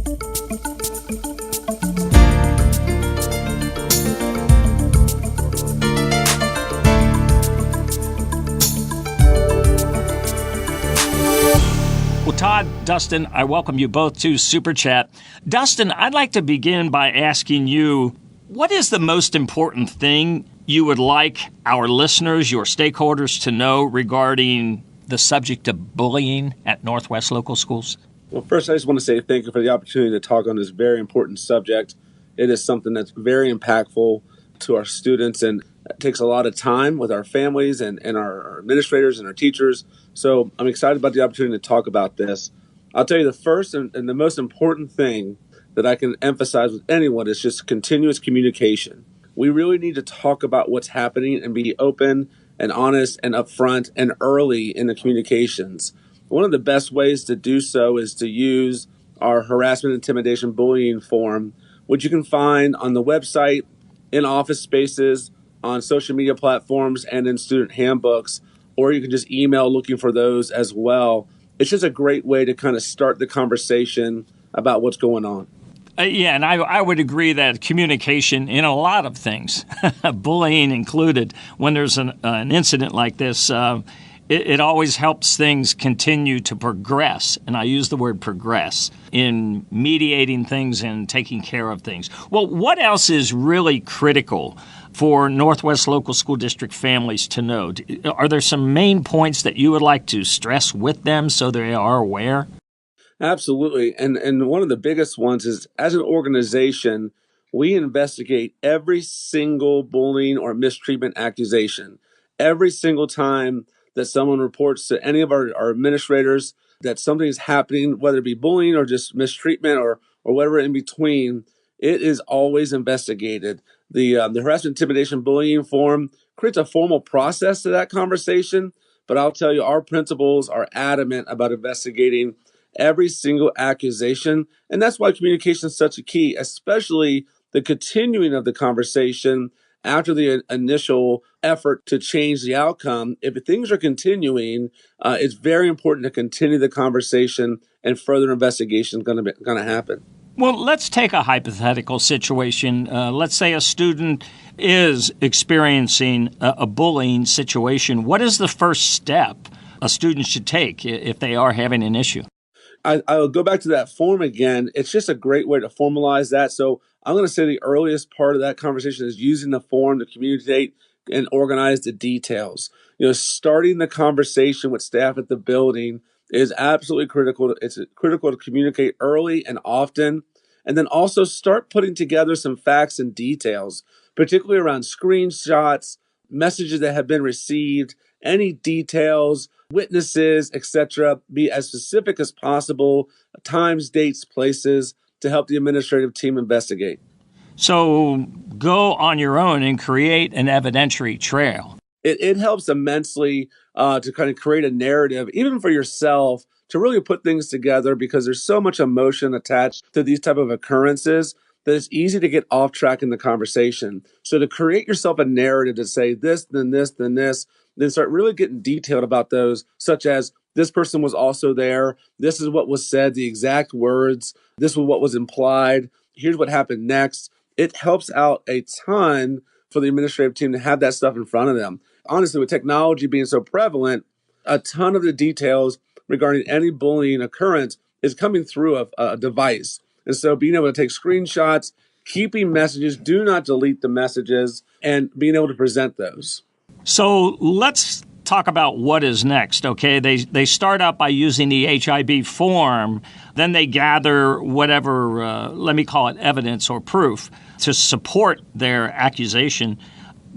Well, Todd, Dustin, I welcome you both to SuperChat. Dustin, I'd like to begin by asking you, what is the most important thing you would like our listeners, your stakeholders, to know regarding the subject of bullying at Northwest Local Schools? Well, first, I just want to say thank you for the opportunity to talk on this very important subject. It is something that's very impactful to our students, and it takes a lot of time with our families and our administrators and our teachers. So I'm excited about the opportunity to talk about this. I'll tell you the first and the most important thing that I can emphasize with anyone is just continuous communication. We really need to talk about what's happening and be open and honest and upfront and early in the communications. One of the best ways to do so is to use our harassment, intimidation, bullying form, which you can find on the website, in office spaces, on social media platforms, and in student handbooks, or you can just email looking for those as well. It's just a great way to kind of start the conversation about what's going on. Yeah, and I would agree that communication in a lot of things, bullying included, when there's an incident like this, it always helps things continue to progress. And I use the word progress in mediating things and taking care of things. Well, what else is really critical for Northwest Local School District families to know? Are there some main points that you would like to stress with them so they are aware? Absolutely. And one of the biggest ones is, as an organization, we investigate every single bullying or mistreatment accusation. Every single time that someone reports to any of our administrators that something is happening, whether it be bullying or just mistreatment or whatever in between, it is always investigated. The harassment, intimidation, bullying form creates a formal process to that conversation. But I'll tell you, our principals are adamant about investigating every single accusation. And that's why communication is such a key, especially the continuing of the conversation after the initial effort to change the outcome. If things are continuing, it's very important to continue the conversation, and further investigation is going to happen. Well, let's take a hypothetical situation. Let's say a student is experiencing a bullying situation. What is the first step a student should take if they are having an issue? I'll go back to that form again. It's just a great way to formalize that. So I'm going to say the earliest part of that conversation is using the form to communicate and organize the details. Starting the conversation with staff at the building is absolutely critical. It's critical to communicate early and often, and then also start putting together some facts and details, particularly around screenshots, messages that have been received, any details, witnesses, etc. Be as specific as possible, times, dates, places, to help the administrative team investigate. So go on your own and create an evidentiary trail. It helps immensely to kind of create a narrative, even for yourself, to really put things together, because there's so much emotion attached to these type of occurrences that it's easy to get off track in the conversation. So to create yourself a narrative to say this, then this, then this, then start really getting detailed about those, such as this person was also there. This is what was said, the exact words. This was what was implied. Here's what happened next. It helps out a ton for the administrative team to have that stuff in front of them. Honestly, with technology being so prevalent, a ton of the details regarding any bullying occurrence is coming through a device. And so being able to take screenshots, keeping messages, do not delete the messages, and being able to present those. So let's talk about what is next, okay? They start out by using the HIB form, then they gather whatever, let me call it evidence or proof, to support their accusation.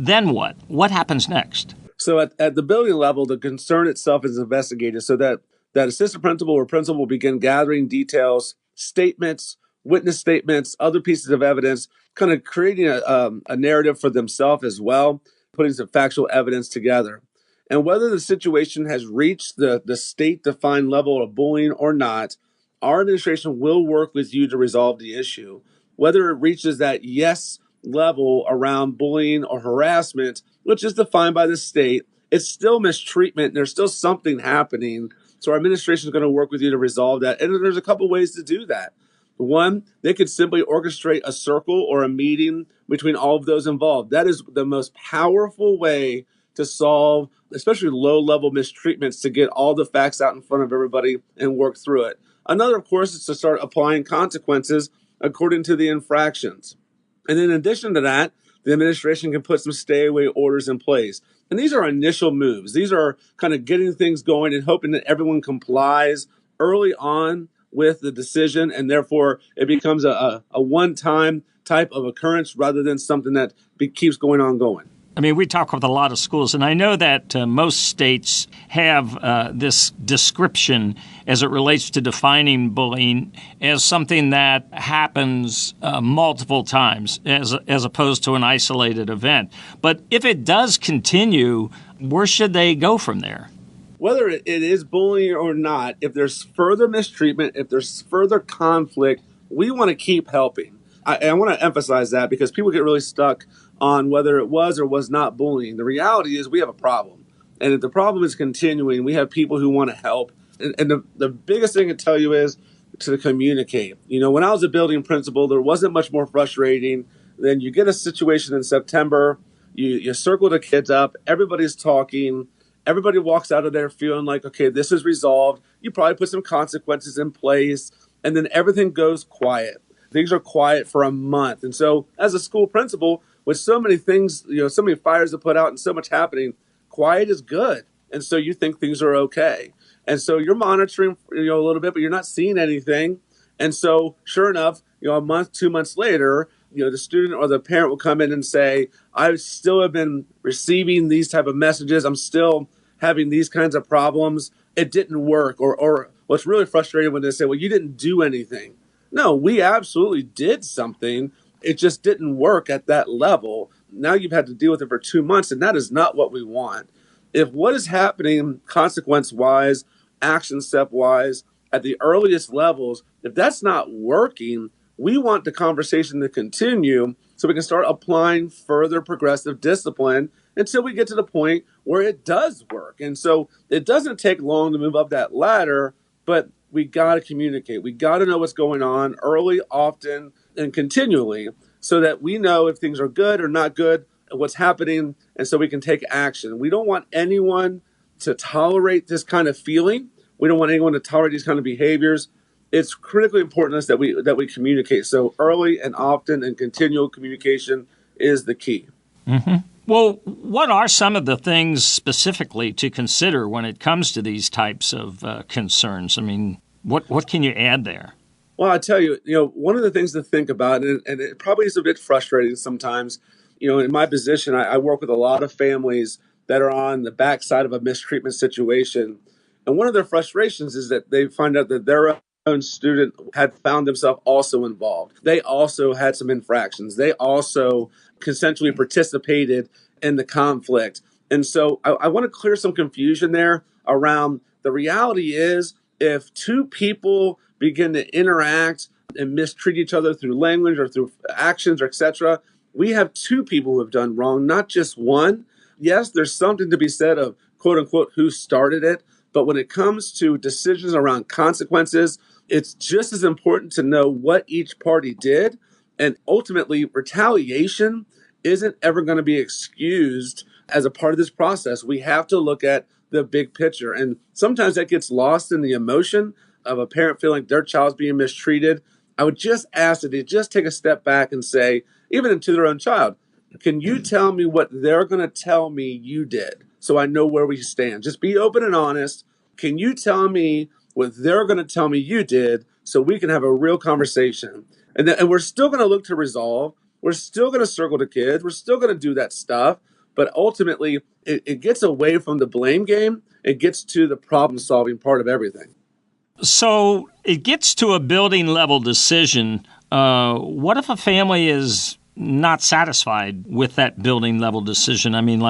Then what? What happens next? So at the building level, the concern itself is investigated, so that assistant principal or principal will begin gathering details, statements, witness statements, other pieces of evidence, kind of creating a narrative for themselves as well, putting some factual evidence together. And whether the situation has reached the state-defined level of bullying or not, our administration will work with you to resolve the issue. Whether it reaches that yes level around bullying or harassment, which is defined by the state, it's still mistreatment. There's still something happening. So our administration is going to work with you to resolve that. And there's a couple ways to do that. One, they could simply orchestrate a circle or a meeting between all of those involved. That is the most powerful way to solve, especially low-level mistreatments, to get all the facts out in front of everybody and work through it. Another, of course, is to start applying consequences according to the infractions. And in addition to that, the administration can put some stay away orders in place. And these are initial moves. These are kind of getting things going and hoping that everyone complies early on with the decision, and therefore it becomes a one-time type of occurrence rather than something that keeps going on going. I mean, we talk with a lot of schools, and I know that most states have this description as it relates to defining bullying as something that happens multiple times as opposed to an isolated event. But if it does continue, where should they go from there? Whether it is bullying or not, if there's further mistreatment, if there's further conflict, we want to keep helping. I want to emphasize that because people get really stuck on whether it was or was not bullying. The reality is we have a problem. And if the problem is continuing, we have people who want to help. And the biggest thing to tell you is to communicate. You know, when I was a building principal, there wasn't much more frustrating than you get a situation in September, you circle the kids up, everybody's talking, everybody walks out of there feeling like, okay, this is resolved. You probably put some consequences in place, and then everything goes quiet. Things are quiet for a month. And so as a school principal, with so many things, so many fires to put out and so much happening, quiet is good. And so you think things are okay. And so you're monitoring, a little bit, but you're not seeing anything. And so sure enough, a month, 2 months later, the student or the parent will come in and say, I still have been receiving these type of messages. I'm still having these kinds of problems. It didn't work. Or what's really frustrating when they say, well, you didn't do anything. No, we absolutely did something. It just didn't work at that level. Now you've had to deal with it for 2 months, and that is not what we want. If what is happening consequence-wise, action step-wise, at the earliest levels, if that's not working, we want the conversation to continue so we can start applying further progressive discipline until we get to the point where it does work. And so it doesn't take long to move up that ladder, but we got to communicate. We got to know what's going on early, often, and continually so that we know if things are good or not good, what's happening, and so we can take action. We don't want anyone to tolerate this kind of feeling. We don't want anyone to tolerate these kind of behaviors. It's critically important to us that we communicate. So early and often and continual communication is the key. Mm-hmm. Well, what are some of the things specifically to consider when it comes to these types of concerns? I mean, what can you add there? Well, I tell you, one of the things to think about, and it probably is a bit frustrating sometimes, in my position, I work with a lot of families that are on the backside of a mistreatment situation. And one of their frustrations is that they find out that their own student had found themselves also involved. They also had some infractions. They also consensually participated in the conflict. And so I want to clear some confusion there around the reality is if two people begin to interact and mistreat each other through language or through actions or etc., we have two people who have done wrong, not just one. Yes, there's something to be said of quote unquote who started it. But when it comes to decisions around consequences, it's just as important to know what each party did. And ultimately, retaliation isn't ever going to be excused as a part of this process. We have to look at the big picture. And sometimes that gets lost in the emotion of a parent feeling their child's being mistreated. I would just ask that they just take a step back and say, even to their own child, can you tell me what they're going to tell me you did so I know where we stand? Just be open and honest. Can you tell me what they're going to tell me you did so we can have a real conversation? And we're still going to look to resolve. We're still going to circle the kids. We're still going to do that stuff. But ultimately, it gets away from the blame game. It gets to the problem-solving part of everything. So it gets to a building level decision. What if a family is not satisfied with that building level decision? I mean,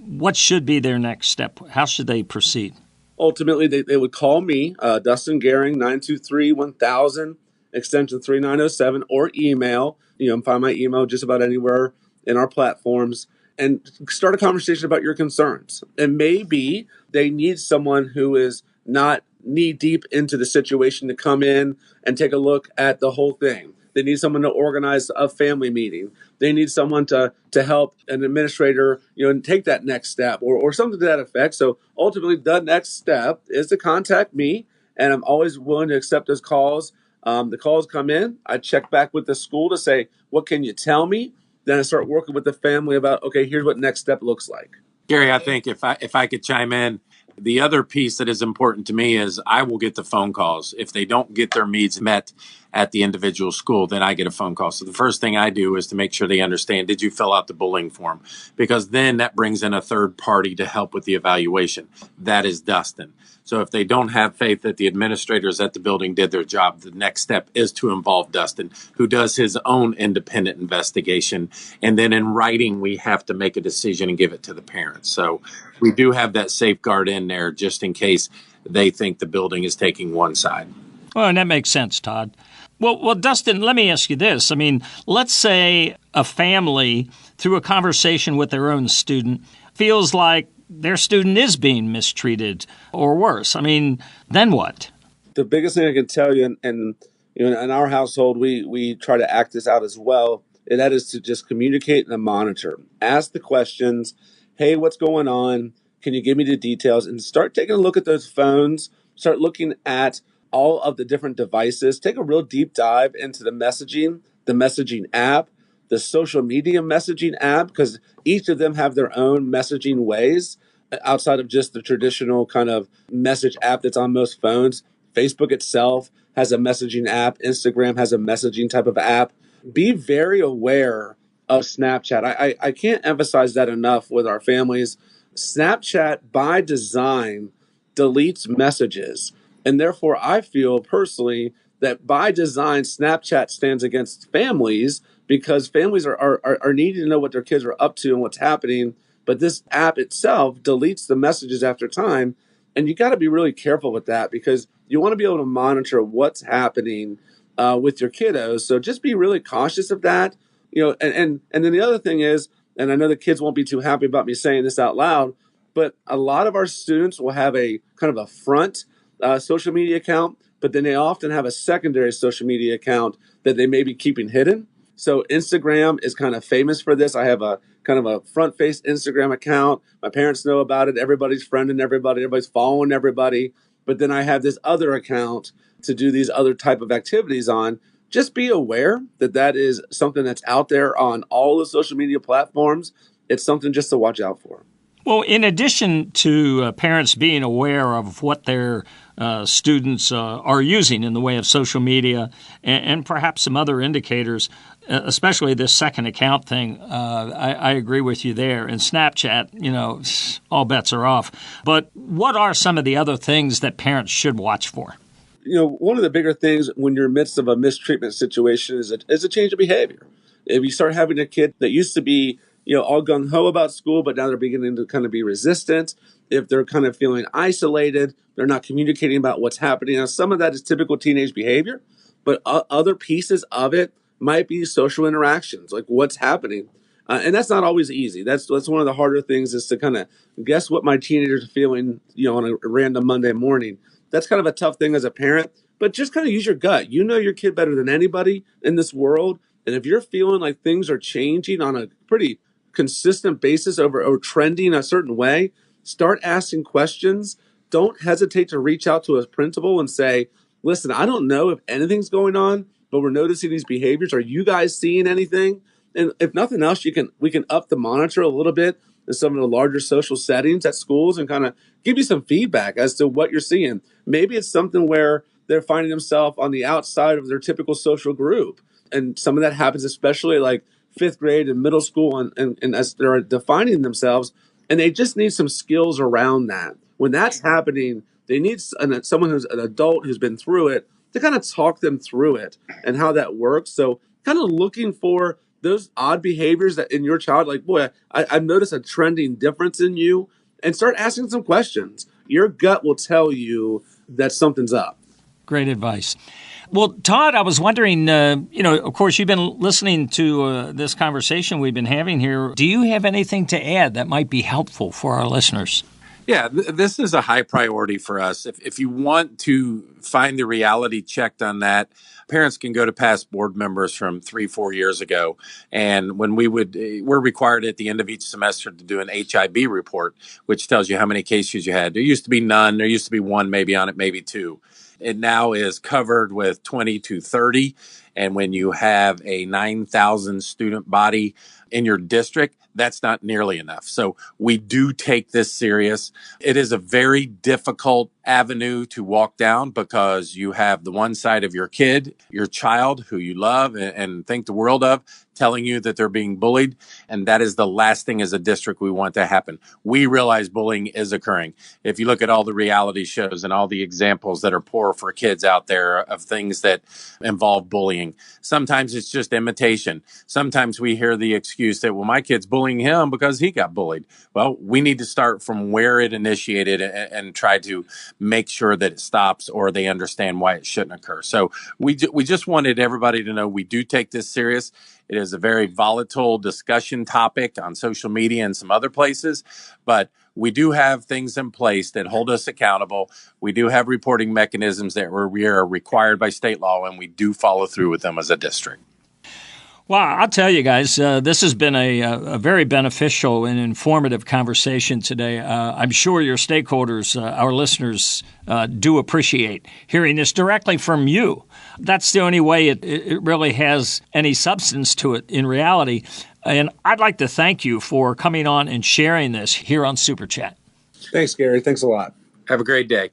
what should be their next step? How should they proceed? Ultimately, they would call me, Dustin Gehring, 923-1000, extension 3907, or email. You can find my email just about anywhere in our platforms, and start a conversation about your concerns. And maybe they need someone who is not knee deep into the situation to come in and take a look at the whole thing. They need someone to organize a family meeting. They need someone to help an administrator, take that next step or something to that effect. So ultimately, the next step is to contact me, and I'm always willing to accept those calls. The calls come in. I check back with the school to say, what can you tell me? Then I start working with the family about, okay, here's what next step looks like. Gary, I think if I could chime in, the other piece that is important to me is I will get the phone calls. If they don't get their needs met at the individual school, then I get a phone call. So the first thing I do is to make sure they understand, did you fill out the bullying form? Because then that brings in a third party to help with the evaluation. That is Dustin. So if they don't have faith that the administrators at the building did their job, the next step is to involve Dustin, who does his own independent investigation. And then in writing, we have to make a decision and give it to the parents. So we do have that safeguard in there just in case they think the building is taking one side. Well, and that makes sense, Todd. Well, Dustin, let me ask you this. I mean, let's say a family, through a conversation with their own student, feels like their student is being mistreated or worse. I mean, then what? The biggest thing I can tell you, and in our household, we try to act this out as well, and that is to just communicate and monitor. Ask the questions. Hey, what's going on? Can you give me the details? And start taking a look at those phones. Start looking at all of the different devices. Take a real deep dive into the messaging app, the social media messaging app, because each of them have their own messaging ways outside of just the traditional kind of message app that's on most phones. Facebook itself has a messaging app. Instagram has a messaging type of app. Be very aware of Snapchat. I can't emphasize that enough with our families. Snapchat, by design, deletes messages. And therefore, I feel personally that by design, Snapchat stands against families because families are needing to know what their kids are up to and what's happening. But this app itself deletes the messages after time. And you got to be really careful with that because you want to be able to monitor what's happening with your kiddos. So just be really cautious of that. And then the other thing is, and I know the kids won't be too happy about me saying this out loud, but a lot of our students will have a kind of a front social media account, but then they often have a secondary social media account that they may be keeping hidden. So Instagram is kind of famous for this. I have a kind of a front face Instagram account. My parents know about it. Everybody's friending everybody. Everybody's following everybody. But then I have this other account to do these other type of activities on. Just be aware that that is something that's out there on all the social media platforms. It's something just to watch out for. Well, in addition to parents being aware of what their students are using in the way of social media and perhaps some other indicators, especially this second account thing, I agree with you there. And Snapchat, all bets are off. But what are some of the other things that parents should watch for? One of the bigger things when you're in the midst of a mistreatment situation is a change of behavior. If you start having a kid that used to be all gung-ho about school, but now they're beginning to kind of be resistant. If they're kind of feeling isolated, they're not communicating about what's happening. Now, some of that is typical teenage behavior, but other pieces of it might be social interactions, like what's happening. And that's not always easy. That's one of the harder things is to kind of guess what my teenagers are feeling, on a random Monday morning. That's kind of a tough thing as a parent, but just kind of use your gut. You know your kid better than anybody in this world. And if you're feeling like things are changing on a pretty consistent basis or trending a certain way, start asking questions. Don't hesitate to reach out to a principal and say, listen, I don't know if anything's going on, but we're noticing these behaviors. Are you guys seeing anything? And if nothing else, we can up the monitor a little bit in some of the larger social settings at schools and kind of give you some feedback as to what you're seeing. Maybe it's something where they're finding themselves on the outside of their typical social group. And some of that happens, especially like fifth grade and middle school and as they're defining themselves, and they just need some skills around that. When that's happening, they need someone who's an adult who's been through it to kind of talk them through it and how that works. So kind of looking for those odd behaviors that in your child, like, boy, I've noticed a trending difference in you, and start asking some questions. Your gut will tell you that something's up. Great advice. Well, Todd, I was wondering, of course, you've been listening to this conversation we've been having here. Do you have anything to add that might be helpful for our listeners? Yeah, this is a high priority for us. If you want to find the reality checked on that, parents can go to past board members from 3-4 years ago. And when we're required at the end of each semester to do an HIB report, which tells you how many cases you had. There used to be none. There used to be one maybe on it, maybe two. It now is covered with 20 to 30. And when you have a 9,000 student body in your district, that's not nearly enough. So we do take this serious. It is a very difficult avenue to walk down because you have the one side of your kid, your child who you love and think the world of, telling you that they're being bullied. And that is the last thing as a district we want to happen. We realize bullying is occurring. If you look at all the reality shows and all the examples that are poor for kids out there of things that involve bullying, sometimes it's just imitation. Sometimes we hear the excuse that, well, my kid's bullying him because he got bullied. Well, we need to start from where it initiated and try to make sure that it stops or they understand why it shouldn't occur. So we just wanted everybody to know we do take this serious. It is a very volatile discussion topic on social media and some other places, but we do have things in place that hold us accountable. We do have reporting mechanisms that we are required by state law, and we do follow through with them as a district. Well, I'll tell you guys, this has been a very beneficial and informative conversation today. I'm sure your stakeholders, our listeners, do appreciate hearing this directly from you. That's the only way it really has any substance to it in reality. And I'd like to thank you for coming on and sharing this here on SuperChat. Thanks, Gary. Thanks a lot. Have a great day.